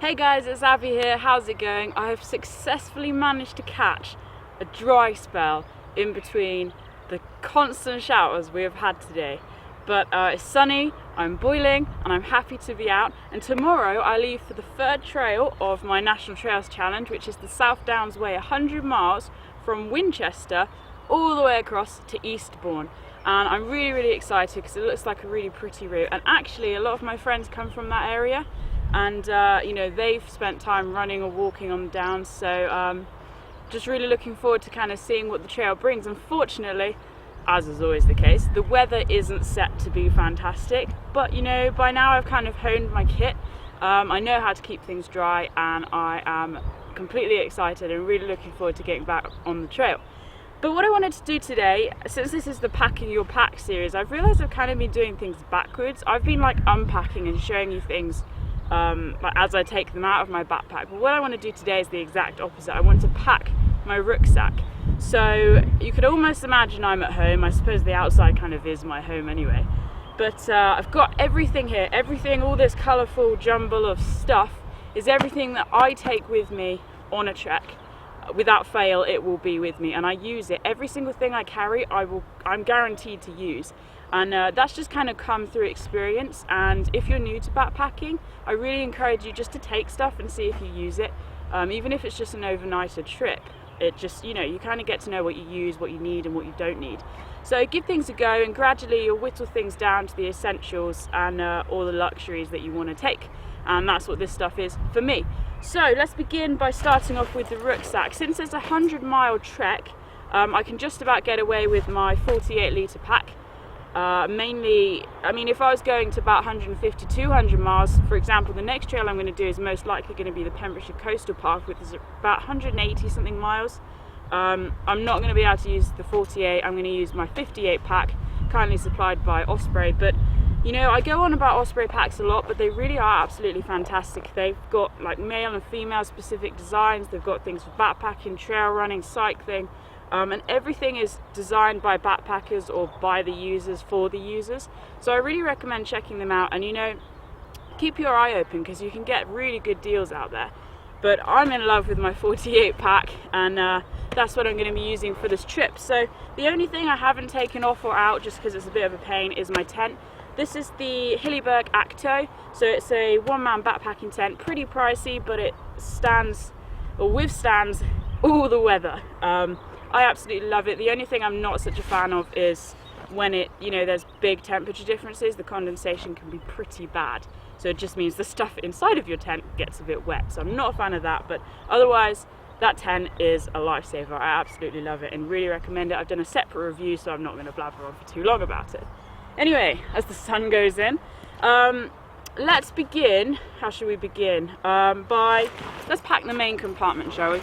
Hey guys, it's Abbie here. How's it going? I have successfully managed to catch a dry spell in between the constant showers we have had today. But it's sunny, I'm boiling, and I'm happy to be out. And tomorrow I leave for the third trail of my National Trails Challenge, which is the South Downs Way, 100 miles from Winchester all the way across to Eastbourne. And I'm really excited because it looks like a really pretty route. And actually a lot of my friends come from that area, and you know, they've spent time running or walking on the downs, so just really looking forward to kind of seeing what the trail brings. Unfortunately, as is always the case, the weather isn't set to be fantastic, but you know, by now I've kind of honed my kit. I know how to keep things dry, and I am completely excited and really looking forward to getting back on the trail. But what I wanted to do today, since this is the Packing Your Pack series, I've realised I've kind of been doing things backwards. I've been like unpacking and showing you things as I take them out of my backpack. But what I want to do today is the exact opposite. I want to pack my rucksack. So you could almost imagine I'm at home. I suppose the outside kind of is my home anyway. But I've got everything here. Everything, all this colourful jumble of stuff is everything that I take with me on a trek. Without fail, it will be with me, and I use it. Every single thing I carry, I'm guaranteed to use. And that's just kind of come through experience. And if you're new to backpacking, I really encourage you just to take stuff and see if you use it. Even if it's just an overnighter trip, it just, you know, you kind of get to know what you use, what you need and what you don't need. So give things a go, and gradually you'll whittle things down to the essentials and all the luxuries that you want to take. And that's what this stuff is for me. So let's begin by starting off with the rucksack. Since it's a 100-mile trek, I can just about get away with my 48-litre pack. Mainly, I mean, if I was going to about 150, 200 miles, for example, the next trail I'm going to do is most likely going to be the Pembrokeshire Coastal Park, which is about 180 something miles. I'm not going to be able to use the 48, I'm going to use my 58 pack, kindly supplied by Osprey. But you know, I go on about Osprey packs a lot, but they really are absolutely fantastic. They've got like male and female specific designs. They've got things for backpacking, trail running, cycling, and everything is designed by backpackers or by the users for the users. So I really recommend checking them out, and you know, keep your eye open because you can get really good deals out there. But I'm in love with my 48 pack, and that's what I'm going to be using for this trip. So the only thing I haven't taken off or out, just because it's a bit of a pain, is my tent. This is the Hillyberg Acto, so it's a one-man backpacking tent, pretty pricey, but it stands or withstands all the weather. I absolutely love it. The only thing I'm not such a fan of is when it, you know, there's big temperature differences, the condensation can be pretty bad. So it just means the stuff inside of your tent gets a bit wet. So I'm not a fan of that, but otherwise that tent is a lifesaver. I absolutely love it and really recommend it. I've done a separate review, so I'm not going to blabber on for too long about it. Anyway, as the sun goes in, let's begin. How should we begin? Let's pack the main compartment, shall we?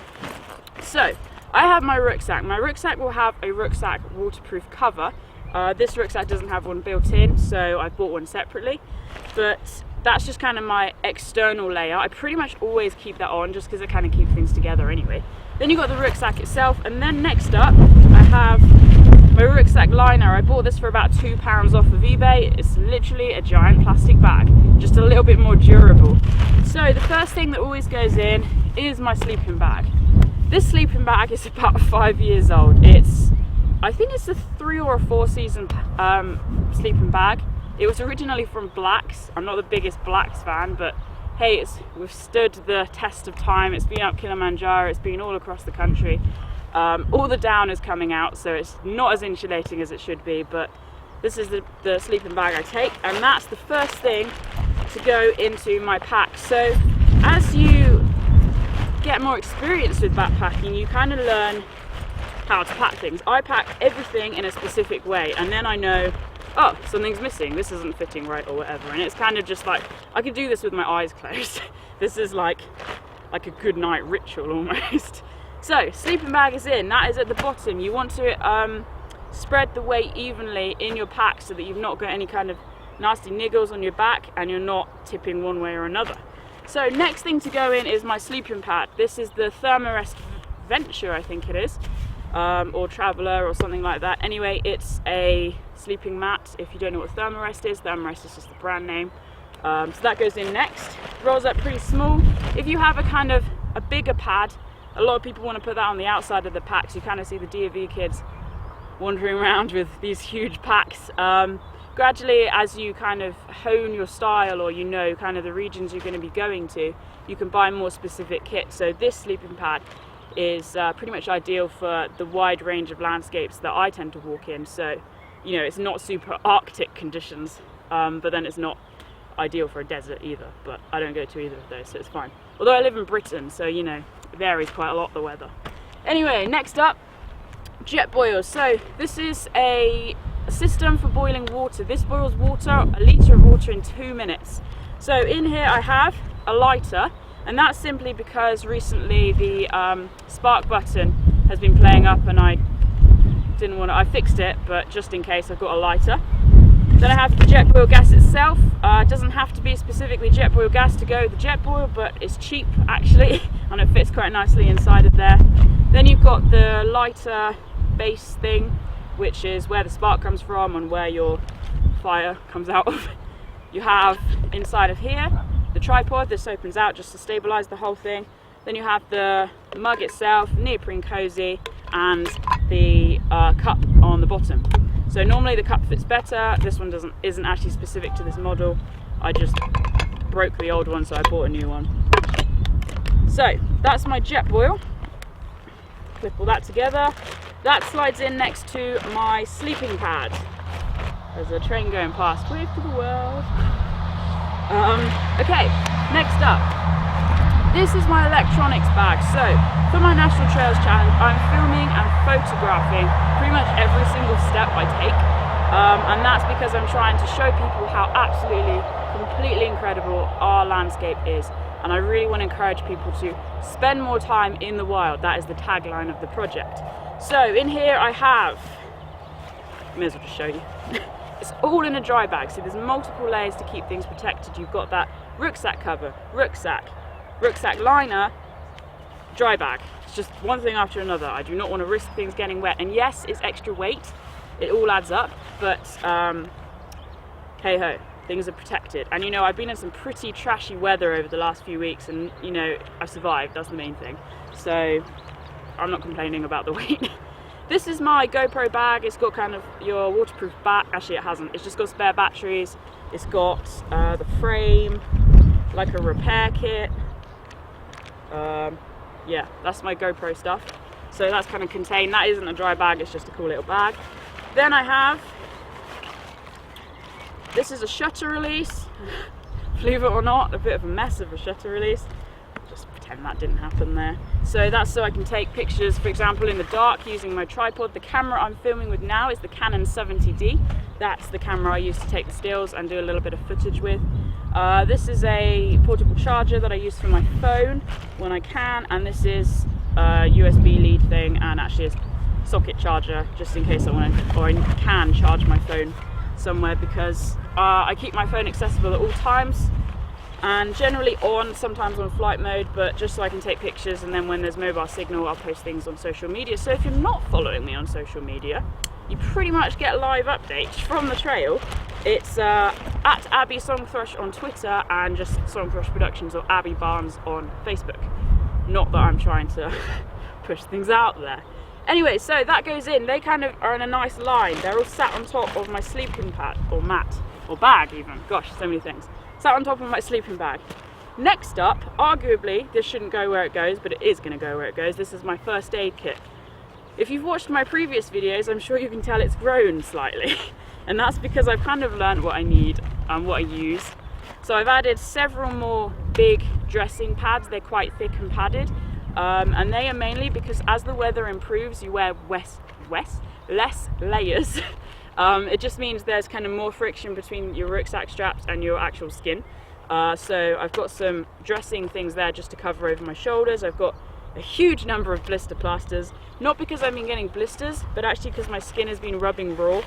So, I have my rucksack. My rucksack will have a rucksack waterproof cover. This rucksack doesn't have one built in, so I bought one separately. But that's just kind of my external layer. I pretty much always keep that on just because it kind of keeps things together anyway. Then you've got the rucksack itself, and then next up, I have my rucksack liner. I bought this for about £2 off of eBay. It's literally a giant plastic bag, just a little bit more durable. So the first thing that always goes in is my sleeping bag. This sleeping bag is about 5 years old. I think it's a 3 or 4 season sleeping bag. It was originally from Blacks. I'm not the biggest Blacks fan, but hey, it's withstood the test of time. It's been up Kilimanjaro, it's been all across the country. All the down is coming out, so it's not as insulating as it should be, but this is the sleeping bag I take, and that's the first thing to go into my pack. So as you get more experience with backpacking, you kind of learn how to pack things. I pack everything in a specific way, and then I know, oh, something's missing, this isn't fitting right or whatever, and it's kind of just like, I could do this with my eyes closed. This is like a good night ritual almost. So, sleeping bag is in, that is at the bottom. You want to spread the weight evenly in your pack so that you've not got any kind of nasty niggles on your back and you're not tipping one way or another. So next thing to go in is my sleeping pad. This is the Thermarest Venture, I think it is, or Traveller or something like that. Anyway, it's a sleeping mat. If you don't know what Thermarest is just the brand name. So that goes in next. Rolls up pretty small. If you have a kind of a bigger pad, a lot of people want to put that on the outside of the pack, so you kind of see the DV kids wandering around with these huge packs. Gradually, as you kind of hone your style, or you know kind of the regions you're going to be going to, you can buy more specific kit. So this sleeping pad is pretty much ideal for the wide range of landscapes that I tend to walk in. So, you know, it's not super Arctic conditions, but then it's not ideal for a desert either, but I don't go to either of those, so it's fine. Although I live in Britain, so you know, it varies quite a lot, the weather. Anyway, next up, jet boils. So this is a system for boiling water. This boils water, a litre of water, in 2 minutes. So in here I have a lighter, and that's simply because recently the spark button has been playing up and I fixed it, but just in case I've got a lighter. Then I have the jet boil gas itself. It doesn't have to be specifically jet boil gas to go with the jet boil, but it's cheap actually, and it fits quite nicely inside of there. Then you've got the lighter base thing, which is where the spark comes from and where your fire comes out of. You have inside of here the tripod. This opens out just to stabilize the whole thing. Then you have the mug itself, neoprene cozy, and the cup on the bottom. So normally the cup fits better. This one isn't actually specific to this model. I just broke the old one, so I bought a new one. So that's my jet boil. Clip all that together. That slides in next to my sleeping pad. There's a train going past. Wave to the world. Okay, next up. This is my electronics bag. So for my National Trails Challenge, I'm filming and photographing pretty much every single step I take. And that's because I'm trying to show people how absolutely, completely incredible our landscape is. And I really want to encourage people to spend more time in the wild. That is the tagline of the project. So in here I have, may as well just show you. It's all in a dry bag, so there's multiple layers to keep things protected. You've got that rucksack cover, rucksack liner, dry bag. It's just one thing after another. I do not want to risk things getting wet. And yes, it's extra weight. It all adds up, but hey ho, things are protected. And you know, I've been in some pretty trashy weather over the last few weeks, and you know, I've survived. That's the main thing. So I'm not complaining about the weight. This is my GoPro bag. It's got kind of your waterproof back. Actually, it hasn't. It's just got spare batteries. It's got the frame, like a repair kit. Yeah, that's my GoPro stuff. So that's kind of contained. That isn't a dry bag, it's just a cool little bag. Then I have, this is a shutter release. Believe it or not, a bit of a mess of a shutter release. Just pretend that didn't happen there. So that's so I can take pictures, for example, in the dark using my tripod. The camera I'm filming with now is the Canon 70D. That's the camera I use to take the stills and do a little bit of footage with. This is a portable charger that I use for my phone when I can, and this is a USB lead thing and actually a socket charger just in case I want to, or I can charge my phone somewhere, because I keep my phone accessible at all times and generally on, sometimes on flight mode, but just so I can take pictures, and then when there's mobile signal I'll post things on social media. So if you're not following me on social media, you pretty much get live updates from the trail. It's at Abbie Songthrush on Twitter and just Songthrush Productions or Abbie Barnes on Facebook. Not that I'm trying to push things out there. Anyway, so that goes in. They kind of are in a nice line. They're all sat on top of my sleeping pad, or mat, or bag even. Gosh, so many things. Sat on top of my sleeping bag. Next up, arguably, this shouldn't go where it goes, but it is going to go where it goes. This is my first aid kit. If you've watched my previous videos, I'm sure you can tell it's grown slightly. And that's because I've kind of learned what I need and what I use. So I've added several more big dressing pads. They're quite thick and padded. And they are mainly because as the weather improves, you wear less layers. It just means there's kind of more friction between your rucksack straps and your actual skin. So I've got some dressing things there just to cover over my shoulders. I've got a huge number of blister plasters, not because I've been getting blisters, but actually because my skin has been rubbing raw,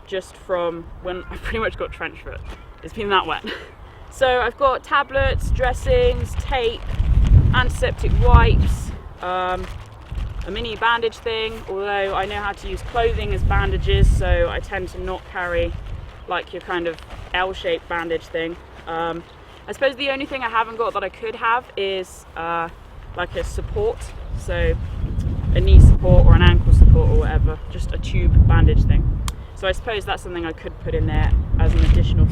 just from when I pretty much got trench foot. It's been that wet. So I've got tablets, dressings, tape, antiseptic wipes, a mini bandage thing, although I know how to use clothing as bandages, so I tend to not carry like your kind of L-shaped bandage thing. I suppose the only thing I haven't got that I could have is like a support, so a knee support or an ankle support or whatever, just a tube bandage thing. So I suppose that's something I could put in there as an additional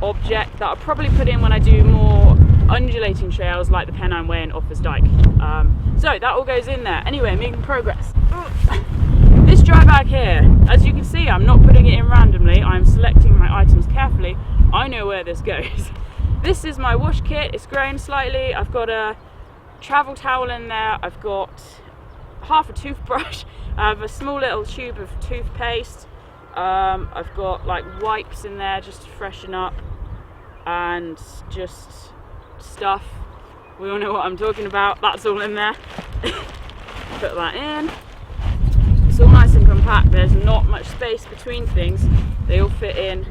object that I'll probably put in when I do more undulating trails like the Pennine Way and Offers Dyke. So that all goes in there. Anyway, making progress. This dry bag here, as you can see, I'm not putting it in randomly. I'm selecting my items carefully. I know where this goes. This is my wash kit. It's grown slightly. I've got a travel towel in there. I've got half a toothbrush. I have a small little tube of toothpaste. I've got like wipes in there just to freshen up, and just stuff. We all know what I'm talking about. That's all in there. Put that in. It's all nice and compact. There's not much space between things. They all fit in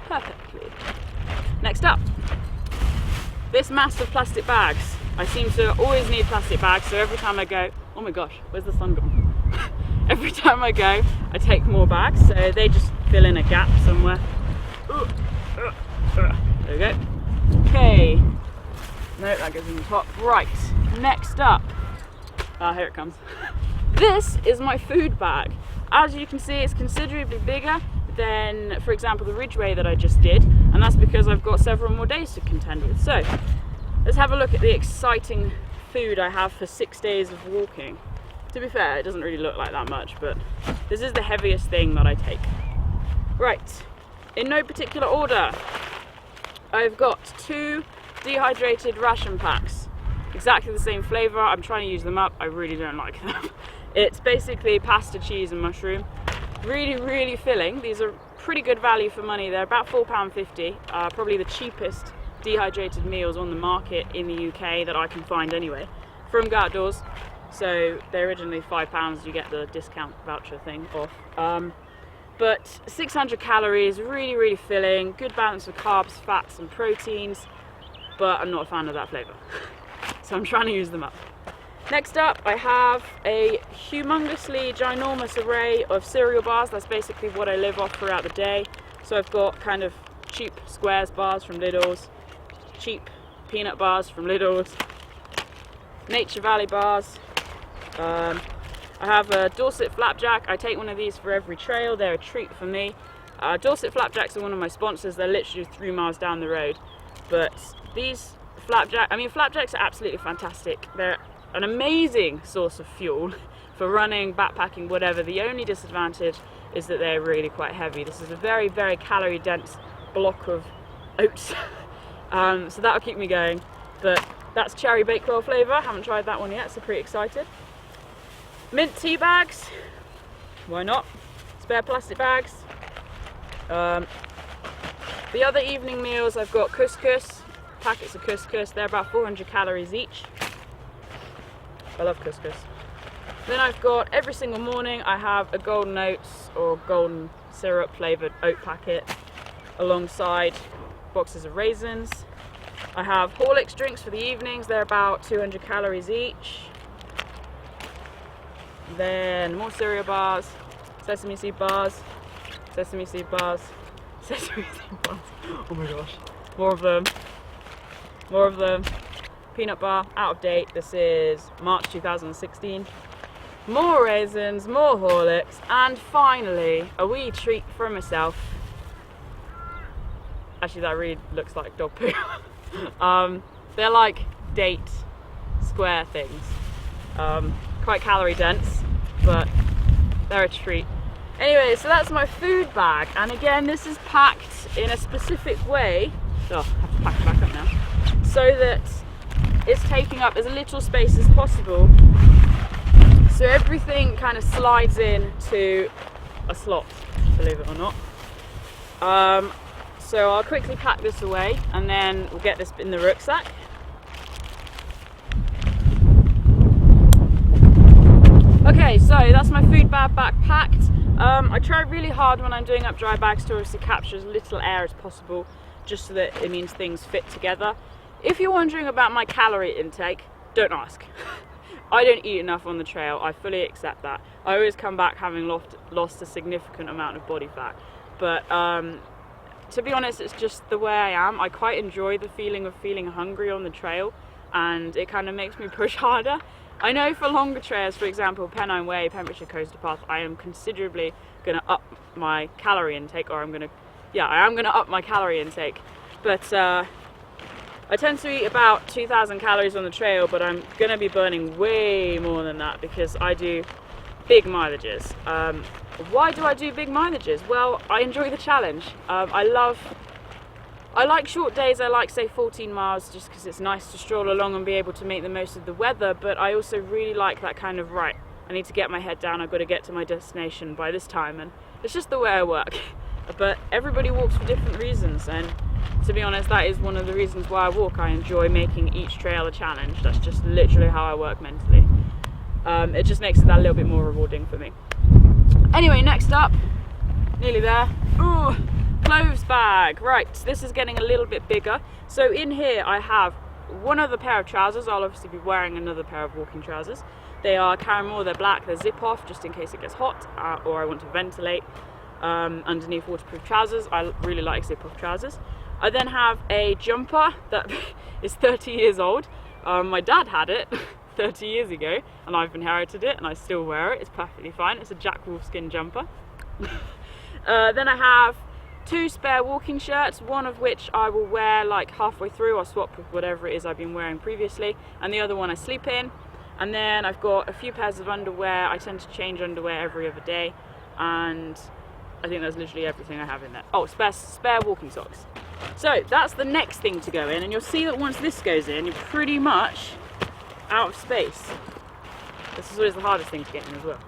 perfectly. Next up, this mass of plastic bags. I seem to always need plastic bags, so every time I go, oh my gosh, where's the sun gone? Every time I go, I take more bags, so they just fill in a gap somewhere. There we go. Okay. No, that goes in the top. Right, next up. Here it comes. This is my food bag. As you can see, it's considerably bigger than, for example, the Ridgeway that I just did, and that's because I've got several more days to contend with. So, let's have a look at the exciting food I have for 6 days of walking. To be fair, it doesn't really look like that much, but this is the heaviest thing that I take. Right, in no particular order, I've got 2 dehydrated ration packs. Exactly the same flavour. I'm trying to use them up. I really don't like them. It's basically pasta, cheese and mushroom. Really, really filling. These are pretty good value for money. They're about £4.50. Probably the cheapest dehydrated meals on the market in the UK that I can find anyway, from Go Outdoors. So they're originally £5. You get the discount voucher thing off. But 600 calories, really, really filling. Good balance of carbs, fats and proteins. But I'm not a fan of that flavour. So I'm trying to use them up. Next up, I have a humongously ginormous array of cereal bars. That's basically what I live off throughout the day. So I've got kind of cheap Squares bars from Lidl's, cheap peanut bars from Lidl's, Nature Valley bars. I have a Dorset Flapjack. I take one of these for every trail. They're a treat for me. Dorset Flapjacks are one of my sponsors. They're literally 3 miles down the road. But these flapjacks are absolutely fantastic. They're an amazing source of fuel for running, backpacking, whatever. The only disadvantage is that they're really quite heavy. This is a very, very calorie dense block of oats. So that'll keep me going. But that's cherry bakewell flavour. I haven't tried that one yet, so pretty excited. Mint tea bags. Why not? Spare plastic bags. The other evening meals, I've got couscous, packets of couscous. They're about 400 calories each. I love couscous. Then I've got, every single morning, I have a golden oats or golden syrup flavoured oat packet alongside boxes of raisins. I have Horlicks drinks for the evenings. They're about 200 calories each. Then more cereal bars, sesame seed bars, sesame seed bars, sesame seed bars. Oh my gosh. More of them. More of them. Peanut bar, out of date. This is March 2016. More raisins, more Horlicks, and finally a wee treat for myself. Actually, that really looks like dog poo. They're like date square things. Quite calorie dense, but they're a treat. Anyway, so that's my food bag, and again, this is packed in a specific way. Oh, I have to pack it back up now. So that it's taking up as little space as possible. So everything kind of slides in to a slot, believe it or not. So I'll quickly pack this away and then we'll get this in the rucksack. Okay, so that's my food bag packed. I try really hard when I'm doing up dry bags to obviously capture as little air as possible, just so that it means things fit together. If you're wondering about my calorie intake, don't ask. I don't eat enough on the trail, I fully accept that. I always come back having lost a significant amount of body fat. But to be honest, it's just the way I am. I quite enjoy the feeling of feeling hungry on the trail, and it kind of makes me push harder. I know for longer trails, for example, Pennine Way, Pembrokeshire Coastal Path, I am considerably going to up my calorie intake, or I am going to up my calorie intake. But I tend to eat about 2,000 calories on the trail, but I'm going to be burning way more than that because I do big mileages. Why do I do big mileages? Well, I enjoy the challenge. I like short days. I like, say, 14 miles just because it's nice to stroll along and be able to make the most of the weather, but I also really like that kind of, right, I need to get my head down, I've got to get to my destination by this time, and it's just the way I work. But everybody walks for different reasons, and to be honest, that is one of the reasons why I walk. I enjoy making each trail a challenge. That's just literally how I work mentally. It just makes it that little bit more rewarding for me. Anyway, next up, nearly there. Ooh, clothes bag. Right, this is getting a little bit bigger. So in here I have one other pair of trousers. I'll obviously be wearing another pair of walking trousers. They are Caramel, they're black, they're zip off just in case it gets hot or I want to ventilate underneath waterproof trousers. I really like zip off trousers. I then have a jumper that is 30 years old. My dad had it 30 years ago and I've inherited it and I still wear it. It's perfectly fine. It's a Jack Wolfskin jumper. Then I have two spare walking shirts, one of which I will wear like halfway through. I'll swap with whatever it is I've been wearing previously, and the other one I sleep in. And then I've got a few pairs of underwear. I tend to change underwear every other day, and I think that's literally everything I have in there. Oh, spare walking socks. So that's the next thing to go in, and you'll see that once this goes in, you're pretty much out of space. This is always the hardest thing to get in as well.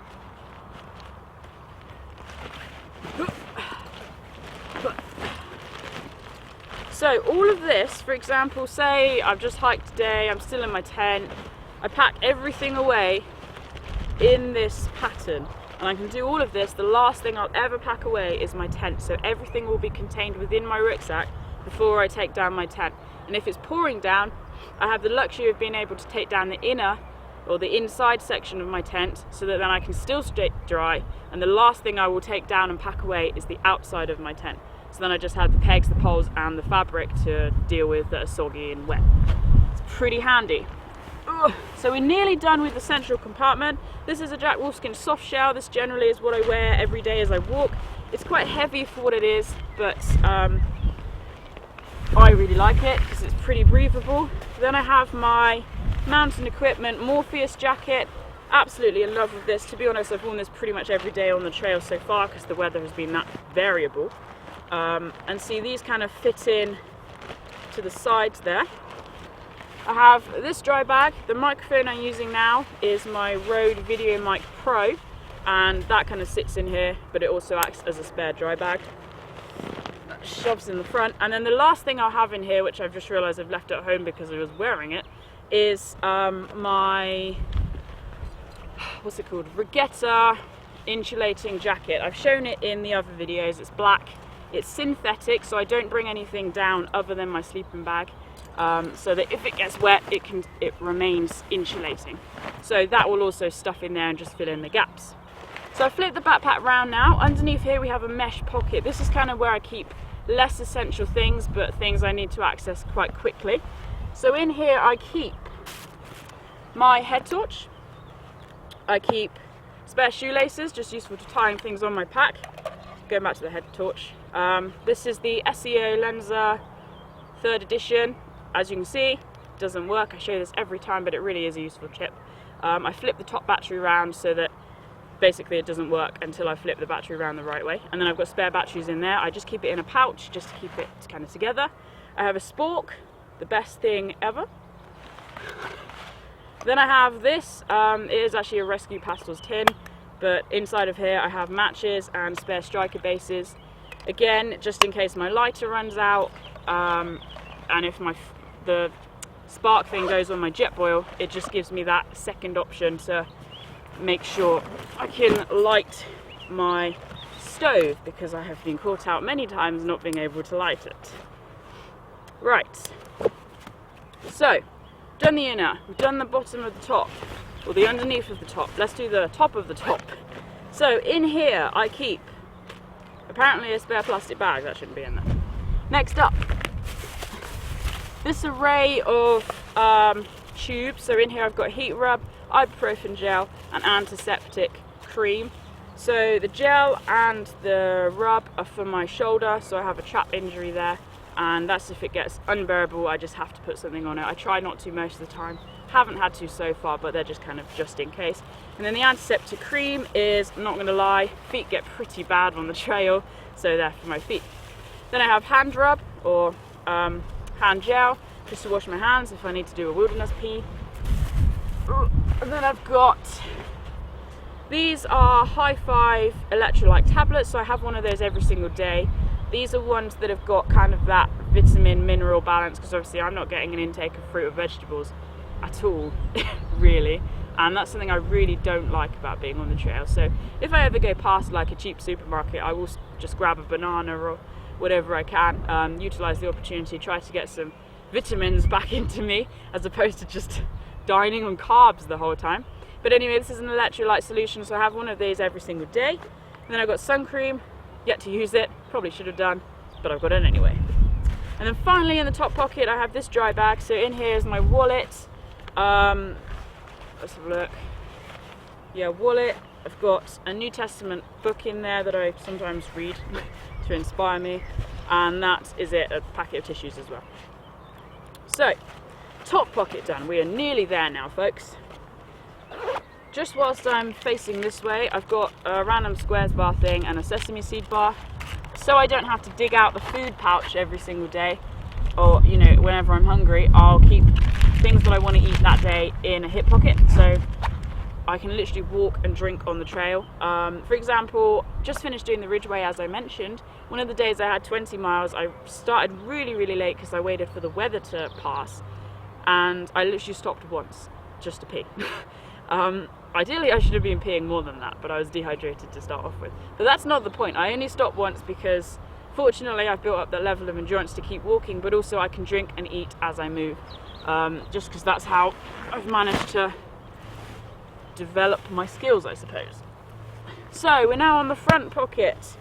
So all of this, for example, say I've just hiked today, I'm still in my tent, I pack everything away in this pattern, and I can do all of this. The last thing I'll ever pack away is my tent, so everything will be contained within my rucksack before I take down my tent. And if it's pouring down, I have the luxury of being able to take down the inner or the inside section of my tent so that then I can still stay dry, and the last thing I will take down and pack away is the outside of my tent. So then I just have the pegs, the poles and the fabric to deal with that are soggy and wet. It's pretty handy. Ugh. So we're nearly done with the central compartment. This is a Jack Wolfskin soft shell. This generally is what I wear every day as I walk. It's quite heavy for what it is, but I really like it because it's pretty breathable. Then I have my mountain equipment Morpheus jacket. Absolutely in love with this. To be honest, I've worn this pretty much every day on the trail so far because the weather has been that variable. And see, these kind of fit in to the sides there. I have this dry bag. The microphone I'm using now is my Rode VideoMic Pro, and that kind of sits in here, but it also acts as a spare dry bag. That shoves in the front. And then the last thing I'll have in here, which I've just realised I've left at home because I was wearing it, is my, what's it called, Regatta insulating jacket. I've shown it in the other videos. It's black. It's synthetic, so I don't bring anything down other than my sleeping bag, so that if it gets wet, it remains insulating. So that will also stuff in there and just fill in the gaps. So I flip the backpack round now. Underneath here we have a mesh pocket. This is kind of where I keep less essential things, but things I need to access quite quickly. So in here I keep my head torch. I keep spare shoelaces, just useful to tying things on my pack. Going back to the head torch. This is the SEO Lensa 3rd edition. As you can see, it doesn't work. I show this every time, but it really is a useful tip. I flip the top battery around so that basically it doesn't work until I flip the battery around the right way. And then I've got spare batteries in there. I just keep it in a pouch just to keep it kind of together. I have a spork, the best thing ever. Then I have this. It is actually a Rescue Pastels tin. But inside of here I have matches and spare striker bases. Again, just in case my lighter runs out, and if the spark thing goes on my Jetboil, it just gives me that second option to make sure I can light my stove, because I have been caught out many times not being able to light it. Right, so done the inner, we've done the bottom of the top, or the underneath of the top. Let's do the top of the top. So in here I keep apparently a spare plastic bag. That shouldn't be in there. Next up, this array of tubes. So in here I've got heat rub, ibuprofen gel and antiseptic cream. So the gel and the rub are for my shoulder, so I have a trap injury there, and that's if it gets unbearable, I just have to put something on it. I try not to most of the time, haven't had to so far, but they're just kind of just in case. And then the antiseptic cream is, I'm not going to lie, feet get pretty bad on the trail, so they're for my feet. Then I have hand rub or hand gel, just to wash my hands if I need to do a wilderness pee. And then I've got, these are high five electrolyte tablets, so I have one of those every single day. These are ones that have got kind of that vitamin mineral balance, because obviously I'm not getting an intake of fruit or vegetables at all, really. And that's something I really don't like about being on the trail. So if I ever go past like a cheap supermarket, I will just grab a banana or whatever I can, utilize the opportunity, try to get some vitamins back into me, as opposed to just dining on carbs the whole time. But anyway, this is an electrolyte solution, so I have one of these every single day. And then I've got sun cream, yet to use it, probably should have done, but I've got it anyway. And then finally in the top pocket I have this dry bag. So in here is my wallet. Let's have a look. Yeah, wallet. I've got a New Testament book in there that I sometimes read to inspire me, and that is it, a packet of tissues as well. So, top pocket done. We are nearly there now, folks. Just whilst I'm facing this way, I've got a random squares bar thing and a sesame seed bar, so I don't have to dig out the food pouch every single day, or you know, whenever I'm hungry. I'll keep things that I want to eat that day in a hip pocket, so I can literally walk and drink on the trail. For example, just finished doing the Ridgeway, as I mentioned. One of the days I had 20 miles. I started really late because I waited for the weather to pass, and I literally stopped once just to pee. Ideally I should have been peeing more than that, but I was dehydrated to start off with. But that's not the point. I only stopped once because fortunately I've built up that level of endurance to keep walking, but also I can drink and eat as I move, just because that's how I've managed to develop my skills, I suppose. So we're now on the front pocket.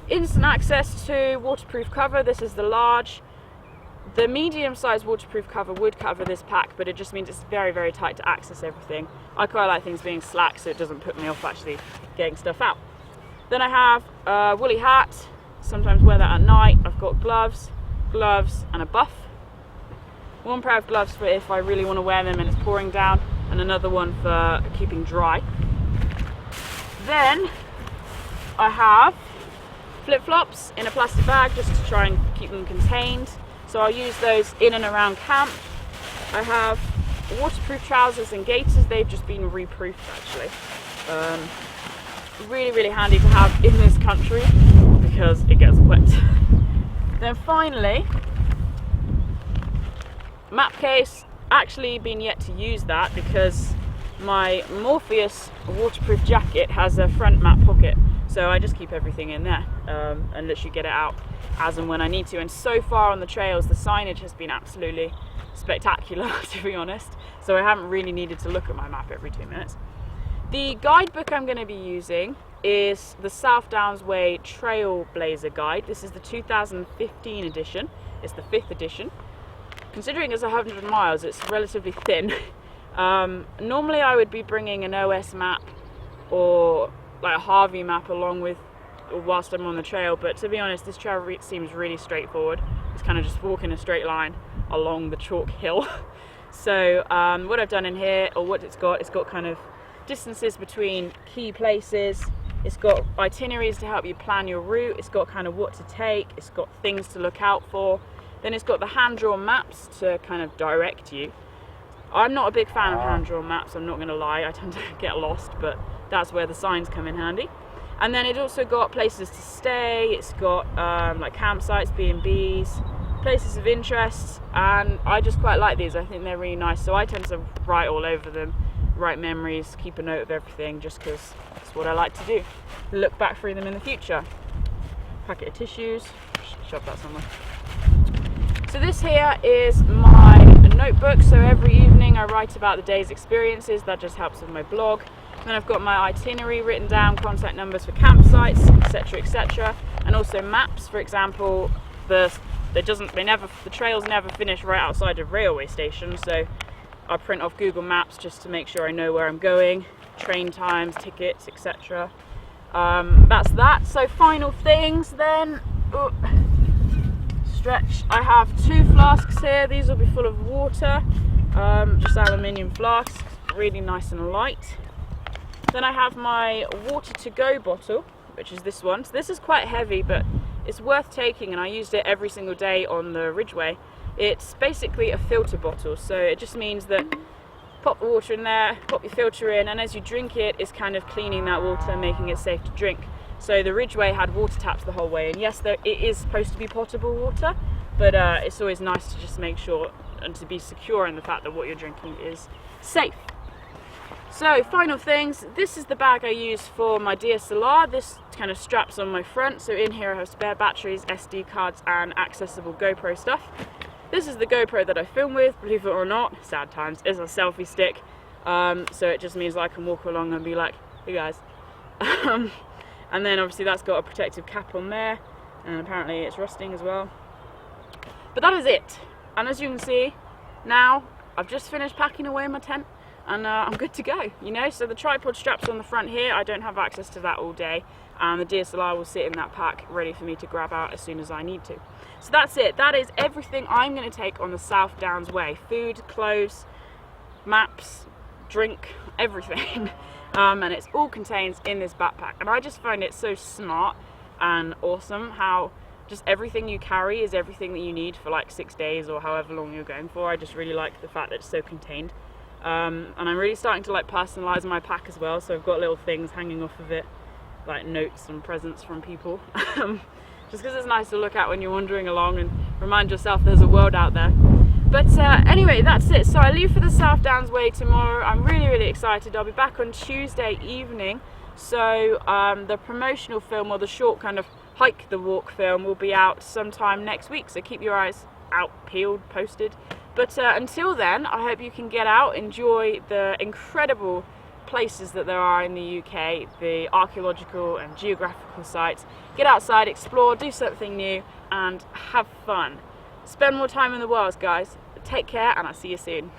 Instant access to waterproof cover. This is the large. The medium-sized waterproof cover would cover this pack, but it just means it's very tight to access everything. I quite like things being slack, so it doesn't put me off actually getting stuff out. Then I have a woolly hat. Sometimes wear that at night. I've got gloves, and a buff. One pair of gloves for if I really want to wear them and it's pouring down, and another one for keeping dry. Then I have flip-flops in a plastic bag just to try and keep them contained. So I'll use those in and around camp. I have waterproof trousers and gaiters. They've just been reproofed actually. Really handy to have in this country because it gets wet. Then finally, map case. Actually been yet to use that because my Morpheus waterproof jacket has a front map pocket, so I just keep everything in there and literally get it out as and when I need to. And so far on the trails the signage has been absolutely spectacular, to be honest, so I haven't really needed to look at my map every 2 minutes. The guidebook I'm going to be using is the South Downs Way Trailblazer Guide. This is the 2015 edition. It's the 5th edition. Considering it's 100 miles, it's relatively thin. Normally I would be bringing an OS map or like a Harvey map along with whilst I'm on the trail, but to be honest this trail seems really straightforward. It's kind of just walking a straight line along the chalk hill. So what I've done in here, or what it's got kind of distances between key places. It's got itineraries to help you plan your route. It's got kind of what to take. It's got things to look out for. Then it's got the hand-drawn maps to kind of direct you. I'm not a big fan of hand-drawn maps, I'm not going to lie. I tend to get lost, but that's where the signs come in handy. And then it also got places to stay. It's got like campsites, B&Bs, places of interest, and I just quite like these. I think they're really nice, so I tend to write all over them, write memories, keep a note of everything, just because it's what I like to do. Look back through them in the future. Packet of tissues, shove that somewhere. So this here is my notebook, so every evening I write about the day's experiences. That just helps with my blog. Then I've got my itinerary written down, contact numbers for campsites, etc, and also maps. For example, the trails never finish right outside of railway stations, so I print off Google Maps just to make sure I know where I'm going, train times, tickets, etc. That's that. So final things then. Stretch. I have 2 flasks here. These will be full of water, just aluminium flasks, really nice and light. Then I have my water to go bottle, which is this one. So this is quite heavy, but it's worth taking, and I used it every single day on the Ridgeway. It's basically a filter bottle, so it just means that pop the water in there, pop your filter in, and as you drink it, it's kind of cleaning that water, making it safe to drink. So the Ridgeway had water taps the whole way, and yes, it is supposed to be potable water, but it's always nice to just make sure and to be secure in the fact that what you're drinking is safe. So final things, this is the bag I use for my DSLR. This kind of straps on my front, so in here I have spare batteries, SD cards and accessible GoPro stuff. This is the GoPro that I film with, believe it or not, sad times, is a selfie stick. So it just means I can walk along and be like, hey guys. And then obviously that's got a protective cap on there, and apparently it's rusting as well. But that is it. And as you can see, now I've just finished packing away my tent, and I'm good to go, you know. So the tripod strap's on the front here, I don't have access to that all day, and the DSLR will sit in that pack ready for me to grab out as soon as I need to. So that's it. That is everything I'm going to take on the South Downs Way. Food, clothes, maps, drink, everything. And it's all contained in this backpack, and I just find it so smart and awesome how just everything you carry is everything that you need for like 6 days or however long you're going for. I just really like the fact that it's so contained. And I'm really starting to like personalize my pack as well, so I've got little things hanging off of it, like notes and presents from people. Just because it's nice to look at when you're wandering along and remind yourself there's a world out there. But anyway, that's it. So I leave for the South Downs Way tomorrow. I'm really excited. I'll be back on Tuesday evening. So the promotional film, or the short kind of hike the walk film, will be out sometime next week. So keep your eyes out, peeled, posted. But until then, I hope you can get out, enjoy the incredible places that there are in the UK, the archaeological and geographical sites. Get outside, explore, do something new, and have fun. Spend more time in the wilds, guys. Take care, and I'll see you soon.